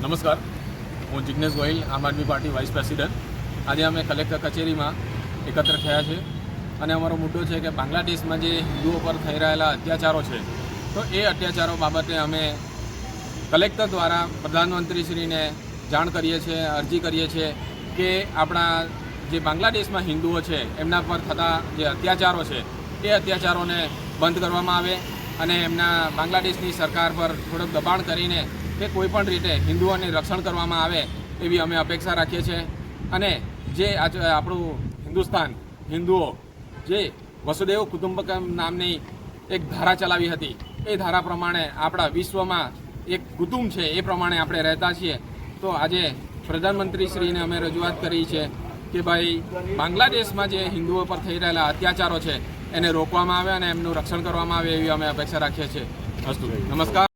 નમસ્કાર, હું જિગ્નેશ ગોહિલ, આમ આદમી પાર્ટી વાઇસ પ્રેસિડેન્ટ. આજે અમે કલેક્ટર કચેરીમાં એકત્ર થયા છે અને અમારો મુદ્દો છે કે બાંગ્લાદેશમાં જે હિન્દુઓ પર થઈ રહેલા અત્યાચારો છે, તો એ અત્યાચારો બાબતે અમે કલેક્ટર દ્વારા પ્રધાનમંત્રીશ્રીને જાણ કરીએ છીએ, અરજી કરીએ છીએ કે આપણા જે બાંગ્લાદેશમાં હિન્દુઓ છે એમના પર થતા જે અત્યાચારો છે એ અત્યાચારોને બંધ કરવામાં આવે અને એમના બાંગ્લાદેશની સરકાર પર થોડુંક દબાણ કરીને કે કોઈપણ રીતે હિન્દુઓને રક્ષણ કરવામાં આવે એવી અમે અપેક્ષા રાખીએ છીએ. અને જે આપણું હિન્દુસ્તાન હિન્દુઓ જે વસુદેવ કુટુંબકમ નામની એક ધારા ચલાવી હતી, એ ધારા પ્રમાણે આપણા વિશ્વમાં એક કુટુંબ છે એ પ્રમાણે આપણે રહેતા છીએ. તો આજે પ્રધાનમંત્રીશ્રીને અમે રજૂઆત કરી છે કે ભાઈ બાંગ્લાદેશમાં જે હિન્દુઓ પર થઈ રહેલા અત્યાચારો છે એને રોકવામાં આવે અને એમનું રક્ષણ કરવામાં આવે એવી અમે અપેક્ષા રાખીએ છીએ. અસ્તુ. નમસ્કાર.